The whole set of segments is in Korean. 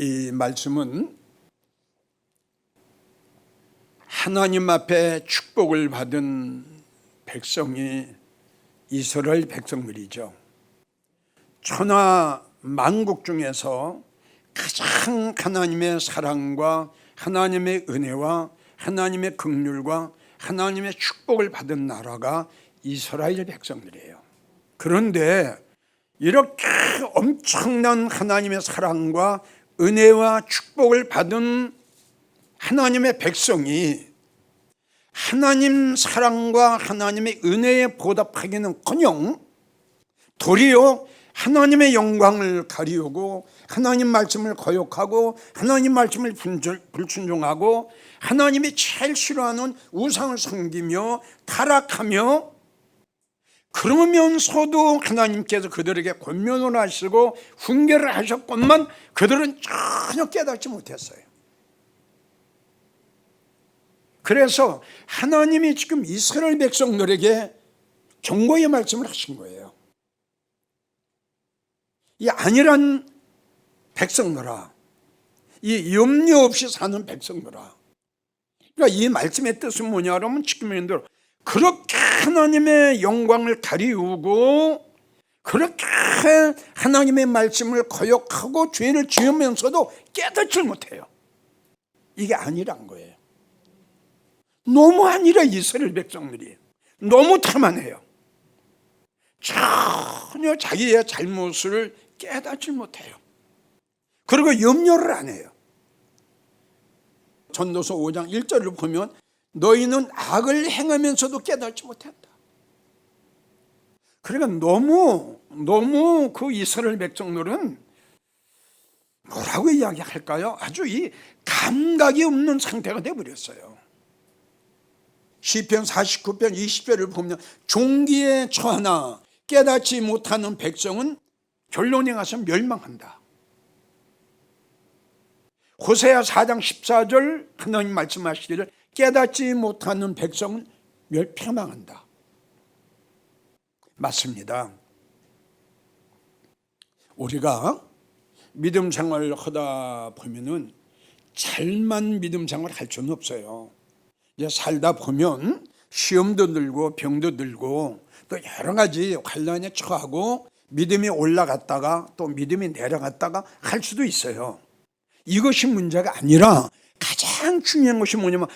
이 말씀은 하나님 앞에 축복을 받은 백성이 이스라엘 백성들이죠. 천하 만국 중에서 가장 하나님의 사랑과 하나님의 은혜와 하나님의 긍휼과 하나님의 축복을 받은 나라가 이스라엘 백성들이에요. 그런데 이렇게 엄청난 하나님의 사랑과 은혜와 축복을 받은 하나님의 백성이 하나님 사랑과 하나님의 은혜에 보답하기는커녕 도리어 하나님의 영광을 가리우고 하나님 말씀을 거역하고 하나님 말씀을 불순종하고 하나님이 제일 싫어하는 우상을 섬기며 타락하며, 그러면서도 하나님께서 그들에게 권면을 하시고 훈계를 하셨건만 그들은 전혀 깨닫지 못했어요. 그래서 하나님이 지금 이스라엘 백성들에게 경고의 말씀을 하신 거예요. 이 안일한 백성들아, 이 염려 없이 사는 백성들아. 그러니까 이 말씀의 뜻은 뭐냐면 지금 얘기대로 그렇게 하나님의 영광을 가리우고 그렇게 하나님의 말씀을 거역하고 죄를 지으면서도 깨닫지 못해요. 이게 아니란 거예요. 너무 아니라 이스라엘 백성들이 너무 탐안해요. 전혀 자기의 잘못을 깨닫지 못해요. 그리고 염려를 안 해요. 전도서 5장 1절을 보면 너희는 악을 행하면서도 깨닫지 못한다. 그러니까 너무 그 이스라엘 백성들은 뭐라고 이야기할까요? 아주 이 감각이 없는 상태가 되어버렸어요. 시편 49편 20절을 보면 종기에 처하나 깨닫지 못하는 백성은 결론에 가서 멸망한다. 호세아 4장 14절 하나님 말씀하시기를 깨닫지 못하는 백성은 멸망한다. 맞습니다. 우리가 믿음 생활을 하다 보면은 잘만 믿음 생활을 할 수는 없어요. 이제 살다 보면 시험도 들고 병도 들고 또 여러 가지 환난에 처하고 믿음이 올라갔다가 또 믿음이 내려갔다가 할 수도 있어요. 이것이 문제가 아니라 가장 중요한 것이 뭐냐면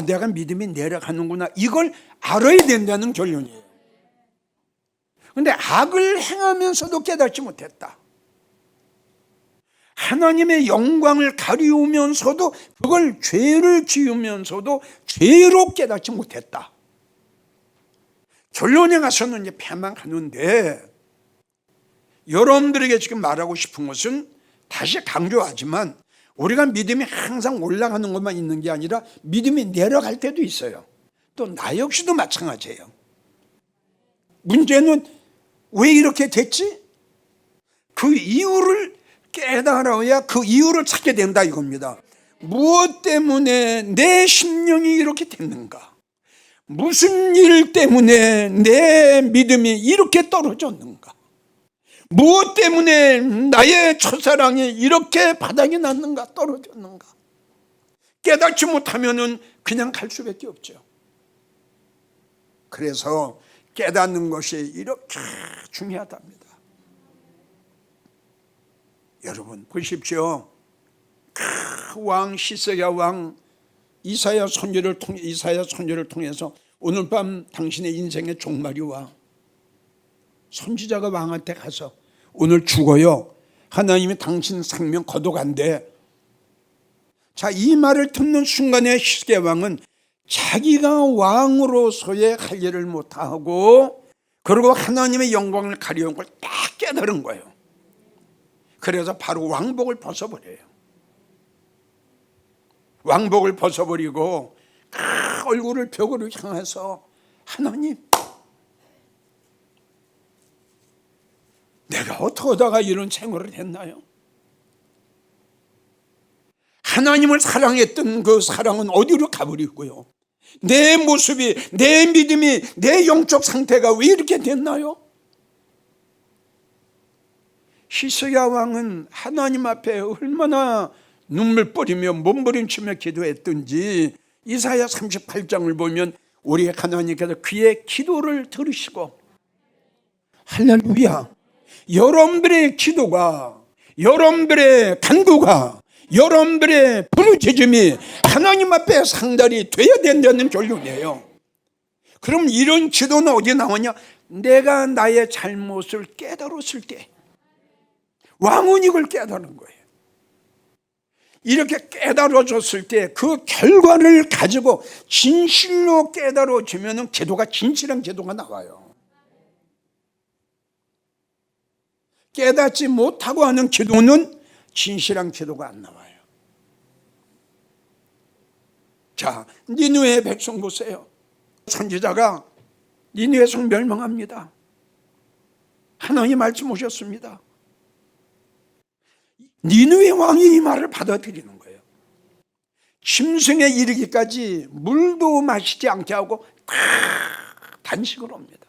내가 믿음이 내려가는구나, 이걸 알아야 된다는 결론이에요. 그런데 악을 행하면서도 깨닫지 못했다. 하나님의 영광을 가리우면서도 그걸 죄를 지으면서도 죄로 깨닫지 못했다. 결론에 가서는 이제 패망하는데, 여러분들에게 지금 말하고 싶은 것은 다시 강조하지만 우리가 믿음이 항상 올라가는 것만 있는 게 아니라 믿음이 내려갈 때도 있어요. 또 나 역시도 마찬가지예요. 문제는 왜 이렇게 됐지? 그 이유를 깨달아야 그 이유를 찾게 된다 이겁니다. 무엇 때문에 내 심령이 이렇게 됐는가? 무슨 일 때문에 내 믿음이 이렇게 떨어졌는가? 무엇 때문에 나의 첫사랑이 이렇게 바닥이 났는가, 떨어졌는가? 깨닫지 못하면 그냥 갈 수밖에 없죠. 그래서 깨닫는 것이 이렇게 중요하답니다. 여러분 보십시오. 왕 시스야 왕 이사야 선지를 통해서 오늘 밤 당신의 인생의 종말이 와. 선지자가 왕한테 가서 오늘 죽어요, 하나님이 당신 생명 거둬간대. 자, 이 말을 듣는 순간에 시스기야 왕은 자기가 왕으로서의 할 일을 못하고 그리고 하나님의 영광을 가려운 걸 딱 깨달은 거예요. 그래서 바로 왕복을 벗어버려요. 왕복을 벗어버리고 얼굴을 벽으로 향해서 하나님, 내가 어떡하다가 이런 생활을 했나요? 하나님을 사랑했던 그 사랑은 어디로 가버리고요, 내 모습이, 내 믿음이, 내 영적 상태가 왜 이렇게 됐나요? 히스기야 왕은 하나님 앞에 얼마나 눈물 뿌리며 몸부림치며 기도했던지 이사야 38장을 보면 우리 하나님께서 그의 기도를 들으시고, 할렐루야, 여러분들의 기도가, 여러분들의 간구가, 여러분들의 부르짖음이 하나님 앞에 상달이 되어야 된다는 결론이에요. 그럼 이런 기도는 어디 나오냐? 내가 나의 잘못을 깨달았을 때, 왕은 이걸 깨달은 거예요. 이렇게 깨달아졌을 때 그 결과를 가지고 진실로 깨달아지면 기도가 진실한 기도가 나와요. 깨닫지 못하고 하는 기도는 진실한 기도가 안 나와요. 자, 니느웨 백성 보세요. 선지자가 니느웨 성 멸망합니다. 하나님 말씀 오셨습니다. 니느웨 왕이 이 말을 받아들이는 거예요. 짐승에 이르기까지 물도 마시지 않게 하고 단식을 합니다.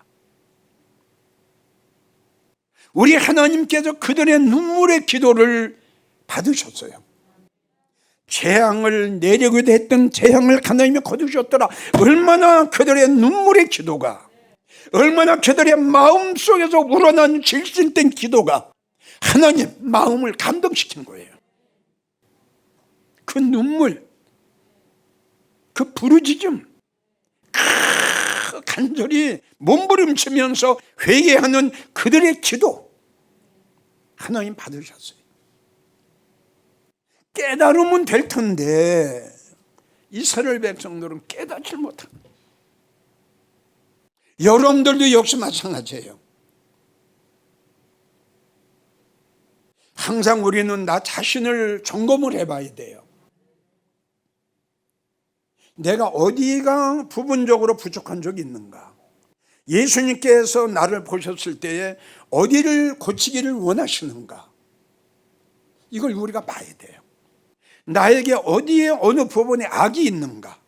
우리 하나님께서 그들의 눈물의 기도를 받으셨어요. 재앙을 내리기도 했던 재앙을 하나님이 거두셨더라. 얼마나 그들의 눈물의 기도가, 얼마나 그들의 마음속에서 우러난 질신된 기도가 하나님 마음을 감동시킨 거예요. 그 눈물, 그 부르짖음, 간절히 몸부림치면서 회개하는 그들의 기도, 하나님 받으셨어요. 깨달으면 될 텐데 이스라엘 백성들은 깨닫지 못합니다. 여러분들도 역시 마찬가지예요. 항상 우리는 나 자신을 점검을 해봐야 돼요. 내가 어디가 부분적으로 부족한 적이 있는가? 예수님께서 나를 보셨을 때에 어디를 고치기를 원하시는가? 이걸 우리가 봐야 돼요. 나에게 어디에 어느 부분에 악이 있는가?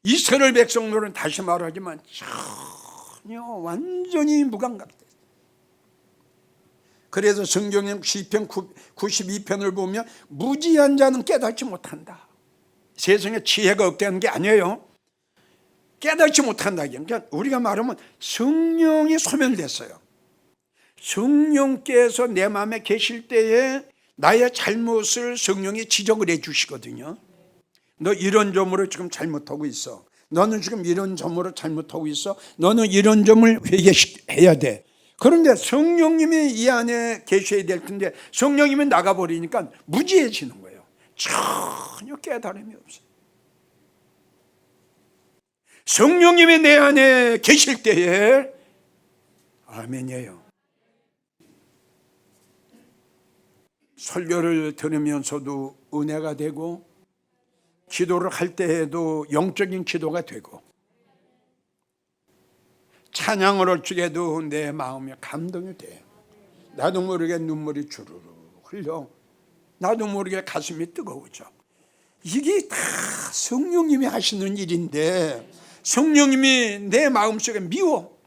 이스라엘 백성들은 다시 말하지만 전혀 완전히 무감각돼요. 그래서 성경의 시편 92편을 보면 무지한 자는 깨닫지 못한다. 세상에 지혜가 없다는 게 아니에요. 깨닫지 못한다. 그러니까 우리가 말하면 성령이 소멸됐어요. 성령께서 내 마음에 계실 때에 나의 잘못을 성령이 지적을 해 주시거든요. 너 이런 점으로 지금 잘못하고 있어. 너는 지금 이런 점으로 잘못하고 있어. 너는 이런 점을 회개해야 돼. 그런데 성령님이 이 안에 계셔야 될 텐데 성령님이 나가버리니까 무지해지는 거예요. 전혀 깨달음이 없어요. 성령님이 내 안에 계실 때에 아멘이에요. 설교를 들으면서도 은혜가 되고, 기도를 할 때에도 영적인 기도가 되고, 찬양을 할 적에도 내 마음에 감동이 돼요. 나도 모르게 눈물이 주르르 흘려. 나도 모르게 가슴이 뜨거워져. 이게 다 성령님이 하시는 일인데 성령님이 내 마음속에 미워.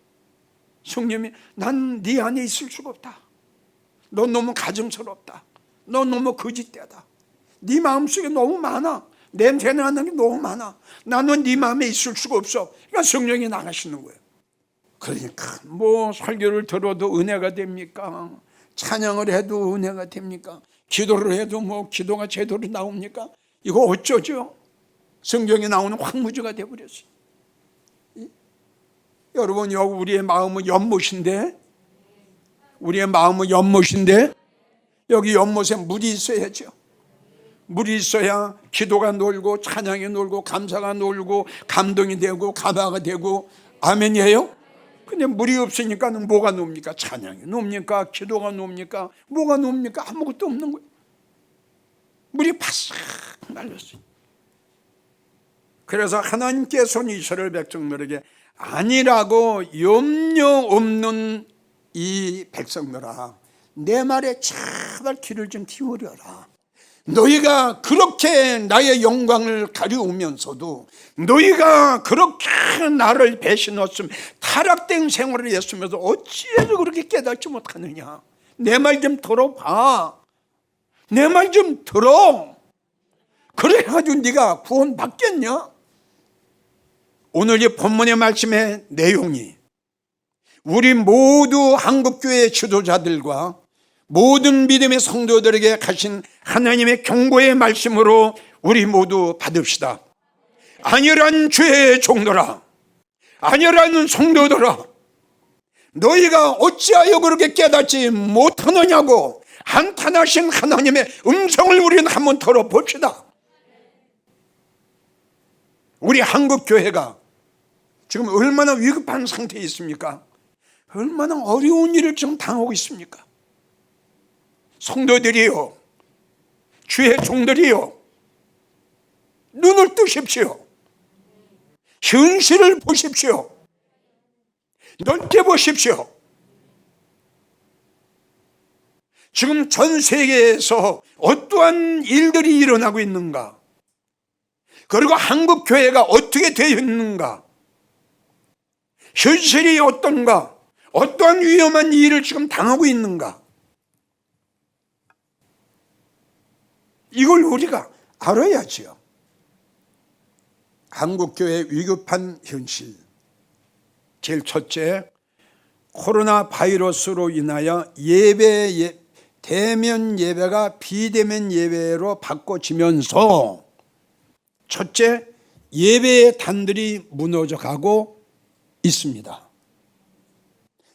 성령님이 난 네 안에 있을 수가 없다. 너 너무 가증스럽다. 너 너무 거짓되다. 네 마음속에 너무 많아. 냄새 나는 게 너무 많아. 나는 네 마음에 있을 수가 없어. 그러니까 성령이 나가시는 거예요. 그러니까 뭐 설교를 들어도 은혜가 됩니까? 찬양을 해도 은혜가 됩니까? 기도를 해도 뭐 기도가 제대로 나옵니까? 이거 어쩌죠? 성경에 나오는 황무지가 되어버렸어요. 여러분, 여기 우리의 마음은 연못인데, 우리의 마음은 연못인데 여기 연못에 물이 있어야죠. 물이 있어야 기도가 놀고 찬양이 놀고 감사가 놀고 감동이 되고 감화가 되고 아멘이에요. 근데 물이 없으니까 뭐가 놉니까? 찬양이 놉니까? 기도가 놉니까? 뭐가 놉니까? 아무것도 없는 거예요. 물이 바싹 말렸어요. 그래서 하나님께서는 이스라엘 백성들에게 아니라고 염려 없는 이 백성들아, 내 말에 제발 귀를 좀 기울여라. 너희가 그렇게 나의 영광을 가리우면서도 너희가 그렇게 나를 배신했으면 타락된 생활을 했으면서 어찌해서 그렇게 깨닫지 못하느냐. 내 말 좀 들어봐. 내 말 좀 들어. 그래가지고 네가 구원 받겠냐? 오늘 이 본문의 말씀의 내용이 우리 모두 한국교회 지도자들과 모든 믿음의 성도들에게 가신 하나님의 경고의 말씀으로 우리 모두 받읍시다. 안일한 주의 종들아, 안일한 성도들아, 너희가 어찌하여 그렇게 깨닫지 못하느냐고 한탄하신 하나님의 음성을 우리는 한번 들어봅시다. 우리 한국교회가 지금 얼마나 위급한 상태에 있습니까? 얼마나 어려운 일을 지금 당하고 있습니까? 성도들이요, 주의 종들이요, 눈을 뜨십시오. 현실을 보십시오. 넓게 보십시오. 지금 전 세계에서 어떠한 일들이 일어나고 있는가? 그리고 한국 교회가 어떻게 되어 있는가? 현실이 어떤가? 어떠한 위험한 일을 지금 당하고 있는가? 이걸 우리가 알아야지요. 한국교회 위급한 현실. 제일 첫째, 코로나 바이러스로 인하여 대면 예배가 비대면 예배로 바꿔지면서 첫째, 예배의 단들이 무너져 가고 있습니다.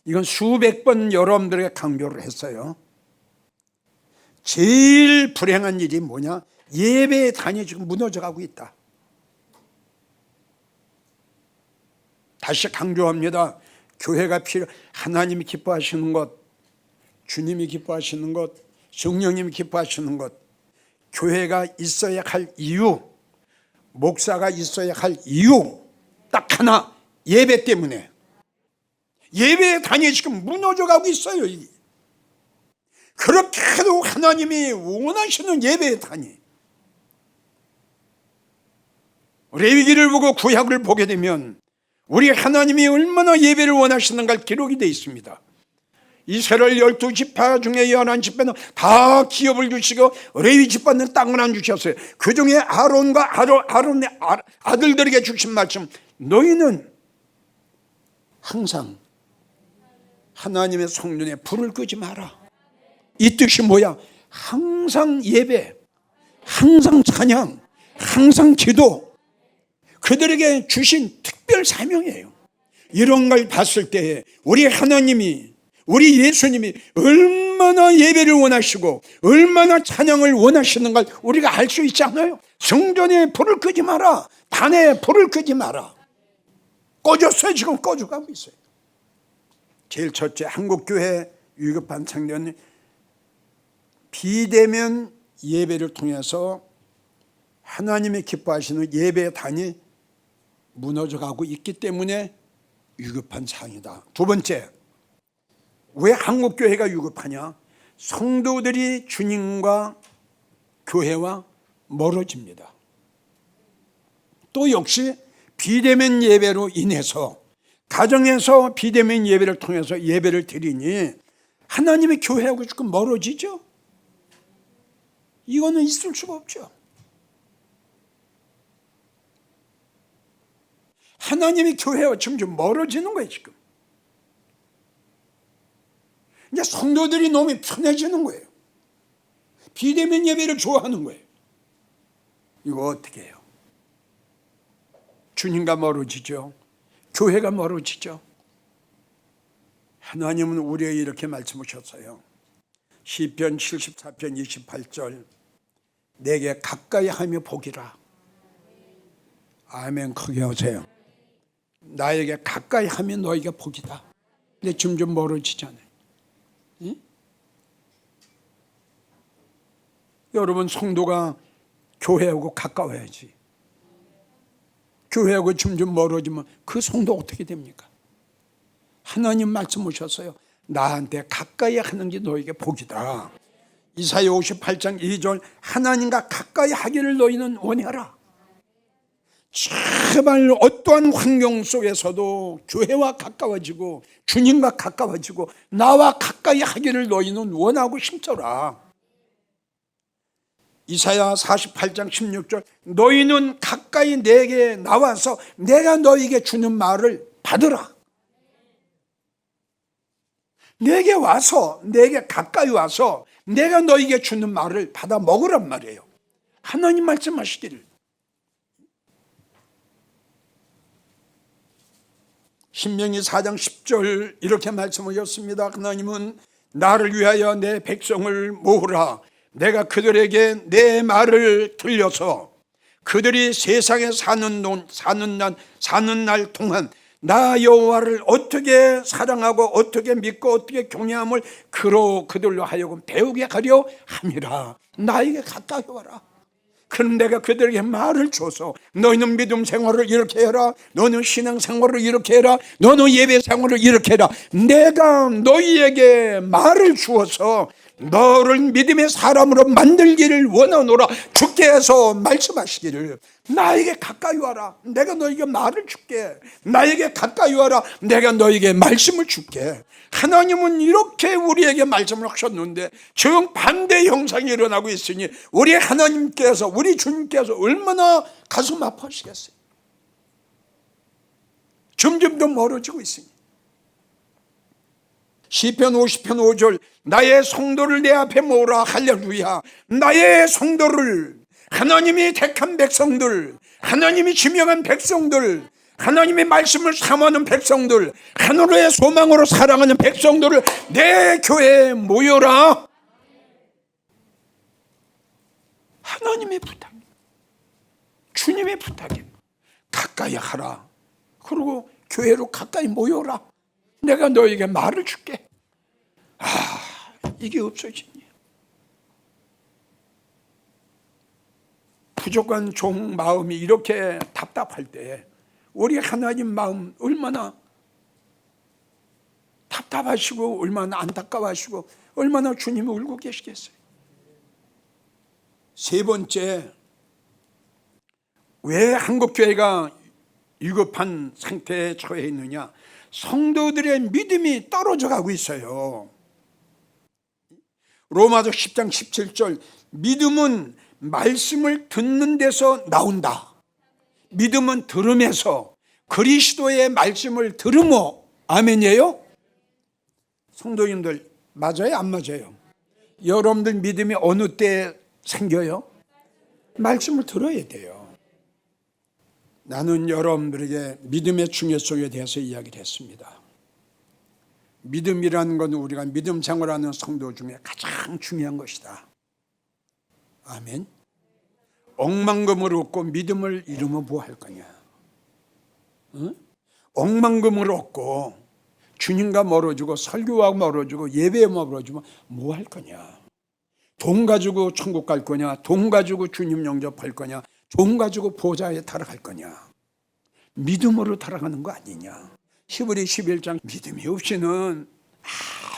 이건 수백 번 여러분들에게 강조를 했어요. 제일 불행한 일이 뭐냐? 예배의 단이 지금 무너져 가고 있다. 다시 강조합니다. 교회가 하나님이 기뻐하시는 것, 주님이 기뻐하시는 것, 성령님이 기뻐하시는 것, 교회가 있어야 할 이유, 목사가 있어야 할 이유 딱 하나, 예배 때문에. 예배의 단이 지금 무너져 가고 있어요. 그렇게도 하나님이 원하시는 예배의 단위. 레위기를 보고 구약을 보게 되면 우리 하나님이 얼마나 예배를 원하시는가 기록이 되어 있습니다. 이스라엘 12지파 중에 11지파는 다 기업을 주시고 레위 지파는 땅을 안 주셨어요. 그 중에 아론과 아론의 아들들에게 주신 말씀, 너희는 항상 하나님의 성전에 불을 끄지 마라. 이 뜻이 뭐야? 항상 예배, 항상 찬양, 항상 기도, 그들에게 주신 특별 사명이에요. 이런 걸 봤을 때 우리 하나님이, 우리 예수님이 얼마나 예배를 원하시고 얼마나 찬양을 원하시는 걸 우리가 알 수 있지 않아요? 성전에 불을 끄지 마라, 단에 불을 끄지 마라. 꺼졌어요. 지금 꺼져가고 있어요. 제일 첫째, 한국교회 위급한 청년이 비대면 예배를 통해서 하나님이 기뻐하시는 예배의 단이 무너져가고 있기 때문에 위급한 상황이다. 두 번째, 왜 한국교회가 위급하냐? 성도들이 주님과 교회와 멀어집니다. 또 역시 비대면 예배로 인해서 가정에서 비대면 예배를 통해서 예배를 드리니 하나님의 교회하고 조금 멀어지죠? 이거는 있을 수가 없죠. 하나님의 교회와 점점 멀어지는 거예요, 지금. 이제 성도들이 너무 편해지는 거예요. 비대면 예배를 좋아하는 거예요. 이거 어떻게 해요? 주님과 멀어지죠. 교회가 멀어지죠. 하나님은 우리에게 이렇게 말씀하셨어요. 시편 74편 28절, 내게 가까이 하며 보기라. 아멘. 크게 하세요. 나에게 가까이 하면 너에게 복이다. 근데 점점 멀어지잖아요. 응? 여러분, 성도가 교회하고 가까워야지. 교회하고 점점 멀어지면 그 성도 어떻게 됩니까? 하나님 말씀하셨어요. 나한테 가까이 하는 게 너에게 복이다. 이사야 58장 2절 하나님과 가까이 하기를 너희는 원해라. 제발 어떠한 환경 속에서도 교회와 가까워지고 주님과 가까워지고 나와 가까이 하기를 너희는 원하고 싶더라. 이사야 48장 16절 너희는 가까이 내게 나와서 내가 너희에게 주는 말을 받으라. 내게 와서, 내게 가까이 와서 내가 너희에게 주는 말을 받아 먹으란 말이에요. 하나님 말씀하시기를. 신명기 4장 10절 이렇게 말씀하셨습니다. 하나님은 나를 위하여 내 백성을 모으라. 내가 그들에게 내 말을 들려서 그들이 세상에 사는 날 동안 나 여호와를 어떻게 사랑하고 어떻게 믿고 어떻게 경외함을 그들로 하여금 배우게 하려 함이라. 나에게 가까이 와라. 그럼 내가 그들에게 말을 줘서 너희는 믿음 생활을 이렇게 해라. 너는 신앙 생활을 이렇게 해라. 너는 예배 생활을 이렇게 해라. 내가 너희에게 말을 주어서 너를 믿음의 사람으로 만들기를 원하노라. 주께서 말씀하시기를 나에게 가까이 와라. 내가 너에게 말을 줄게. 나에게 가까이 와라. 내가 너에게 말씀을 줄게. 하나님은 이렇게 우리에게 말씀을 하셨는데 정반대 형상이 일어나고 있으니 우리 하나님께서 우리 주님께서 얼마나 가슴 아파하시겠어요. 점점 더 멀어지고 있으니 시편 50편 5절 나의 성도를 내 앞에 모으라. 할렐루야. 나의 성도를, 하나님이 택한 백성들, 하나님이 지명한 백성들, 하나님의 말씀을 사모하는 백성들, 하늘의 소망으로 사랑하는 백성들을 내 교회에 모여라. 하나님의 부탁입니다. 주님의 부탁입니다. 가까이 하라. 그리고 교회로 가까이 모여라. 내가 너에게 말을 줄게. 이게 없어지니 부족한 종 마음이 이렇게 답답할 때 우리 하나님 마음 얼마나 답답하시고 얼마나 안타까워하시고 얼마나 주님이 울고 계시겠어요. 세 번째, 왜 한국교회가 위급한 상태에 처해 있느냐? 성도들의 믿음이 떨어져 가고 있어요. 로마서 10장 17절 믿음은 말씀을 듣는 데서 나온다. 믿음은 들음에서, 그리스도의 말씀을 들으며. 아멘이에요? 성도님들 맞아요? 안 맞아요? 여러분들 믿음이 어느 때 생겨요? 말씀을 들어야 돼요. 나는 여러분들에게 믿음의 중요성에 대해서 이야기를 했습니다. 믿음이라는 건 우리가 믿음 생활하는 성도 중에 가장 중요한 것이다. 아멘. 억만금을 얻고 믿음을 잃으면 뭐 할 거냐? 응? 억만금을 얻고 주님과 멀어지고 설교와 멀어지고 예배에 멀어지면 뭐 할 거냐? 돈 가지고 천국 갈 거냐? 돈 가지고 주님 영접할 거냐? 돈 가지고 보좌에 타락할 거냐? 믿음으로 타락하는 거 아니냐? 히브리 11장 믿음이 없이는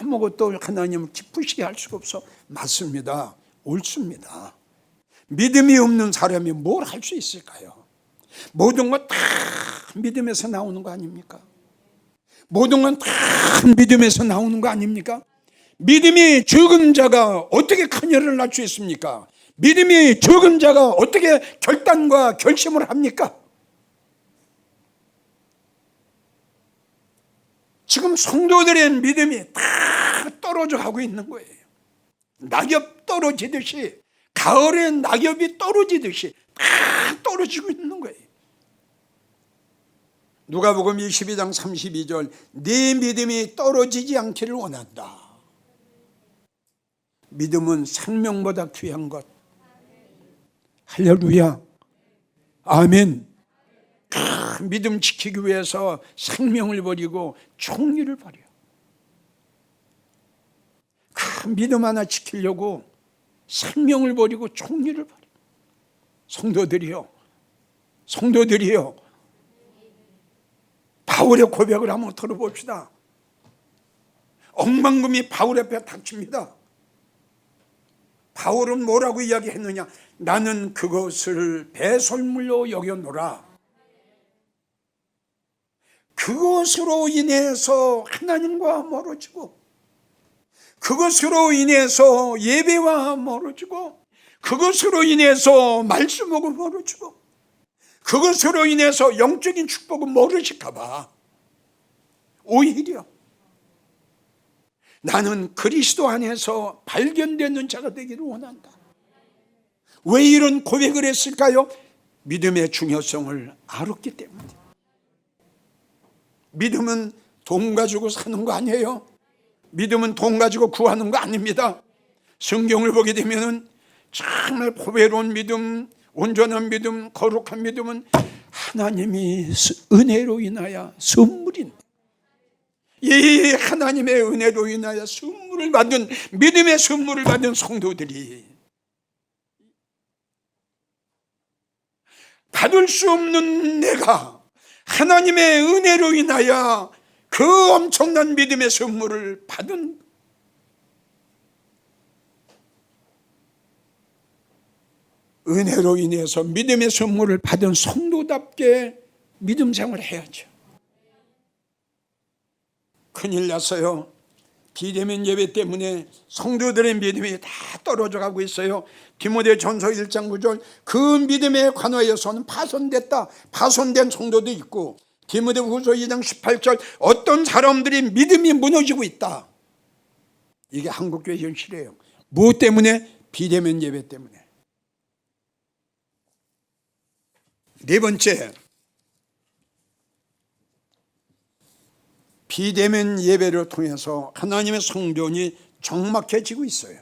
아무것도 하나님을 기쁘시게 할 수가 없어. 맞습니다. 옳습니다. 믿음이 없는 사람이 뭘 할 수 있을까요? 모든 것 다 믿음에서 나오는 거 아닙니까? 모든 건 다 믿음에서 나오는 거 아닙니까? 믿음이 적은 자가 어떻게 큰 일을 할 수 있습니까? 믿음이 적은 자가 어떻게 결단과 결심을 합니까? 지금 성도들의 믿음이 다 떨어져 가고 있는 거예요. 낙엽 떨어지듯이, 가을에 낙엽이 떨어지듯이 다 떨어지고 있는 거예요. 누가복음 22장 32절 네 믿음이 떨어지지 않기를 원한다. 믿음은 생명보다 귀한 것. 할렐루야. 아멘. 믿음 지키기 위해서 생명을 버리고 총리를 버려. 그 믿음 하나 지키려고 생명을 버리고 총리를 버려. 성도들이요. 바울의 고백을 한번 들어봅시다. 억만금이 바울 앞에 닥칩니다. 바울은 뭐라고 이야기했느냐? 나는 그것을 배설물로 여겨노라. 그것으로 인해서 하나님과 멀어지고, 그것으로 인해서 예배와 멀어지고, 그것으로 인해서 말씀하고 멀어지고, 그것으로 인해서 영적인 축복을 모르실까 봐. 오히려 나는 그리스도 안에서 발견되는 자가 되기를 원한다. 왜 이런 고백을 했을까요? 믿음의 중요성을 알았기 때문에. 믿음은 돈 가지고 사는 거 아니에요. 믿음은 돈 가지고 구하는 거 아닙니다. 성경을 보게 되면 정말 보배로운 믿음, 온전한 믿음, 거룩한 믿음은 하나님이 은혜로 인하여 선물인, 이 하나님의 은혜로 인하여 선물을 받은, 믿음의 선물을 받은 성도들이 받을 수 없는 내가 하나님의 은혜로 인하여 그 엄청난 믿음의 선물을 받은, 은혜로 인해서 믿음의 선물을 받은 성도답게 믿음 생활을 해야죠. 큰일 났어요. 비대면 예배 때문에 성도들의 믿음이 다 떨어져 가고 있어요. 디모데전서 1장 9절, 그 믿음에 관하여서는 파손됐다, 파손된 성도도 있고, 디모데후서 2장 18절, 어떤 사람들이 믿음이 무너지고 있다. 이게 한국교회 현실이에요. 무엇 때문에? 비대면 예배 때문에. 네 번째, 비대면 예배를 통해서 하나님의 성전이 적막해지고 있어요.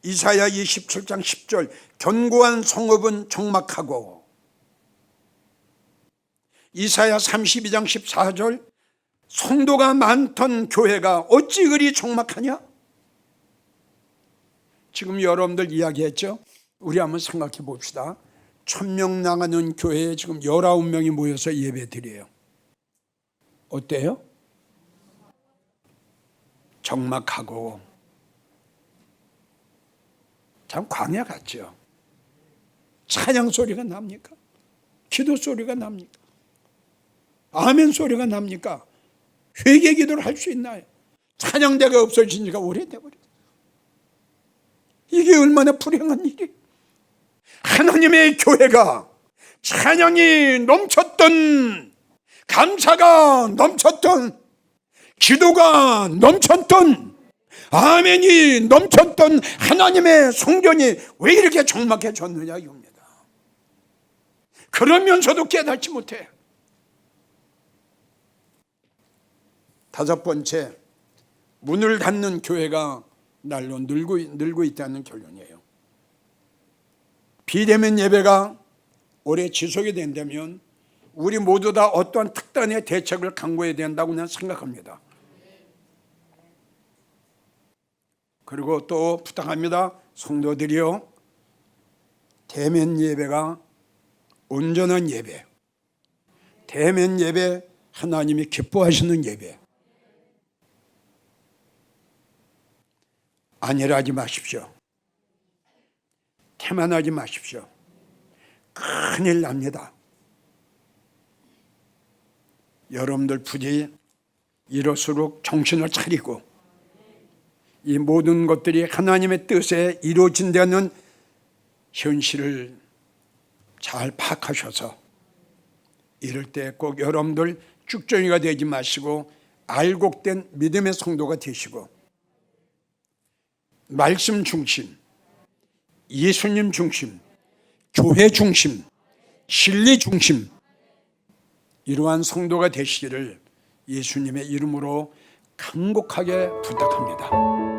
이사야 27장 10절, 견고한 성읍은 적막하고, 이사야 32장 14절, 성도가 많던 교회가 어찌 그리 적막하냐? 지금 여러분들 이야기했죠? 우리 한번 생각해 봅시다. 1000명 나가는 교회에 지금 19명이 모여서 예배 드려요. 어때요? 적막하고 참 광야 같죠. 찬양 소리가 납니까? 기도 소리가 납니까? 아멘 소리가 납니까? 회개 기도를 할 수 있나요? 찬양대가 없어진 지가 오래돼버렸어요. 이게 얼마나 불행한 일이에요. 하나님의 교회가 찬양이 넘쳤던, 감사가 넘쳤던, 기도가 넘쳤던, 아멘이 넘쳤던 하나님의 성전이 왜 이렇게 적막해졌느냐 이겁니다. 그러면서도 깨닫지 못해. 다섯 번째, 문을 닫는 교회가 날로 늘고 있다는 결론이에요. 비대면 예배가 오래 지속이 된다면 우리 모두 다 어떠한 특단의 대책을 강구해야 된다고 난 생각합니다. 그리고 또 부탁합니다. 성도들이요, 대면 예배가 온전한 예배, 대면 예배, 하나님이 기뻐하시는 예배, 안일하지 마십시오. 태만하지 마십시오. 큰일 납니다. 여러분들 부디 이럴수록 정신을 차리고 이 모든 것들이 하나님의 뜻에 이루어진다는 현실을 잘 파악하셔서 이럴 때 꼭 여러분들 쭉정이가 되지 마시고 알곡된 믿음의 성도가 되시고 말씀 중심, 예수님 중심, 교회 중심, 진리 중심, 이러한 성도가 되시기를 예수님의 이름으로 간곡하게 부탁합니다.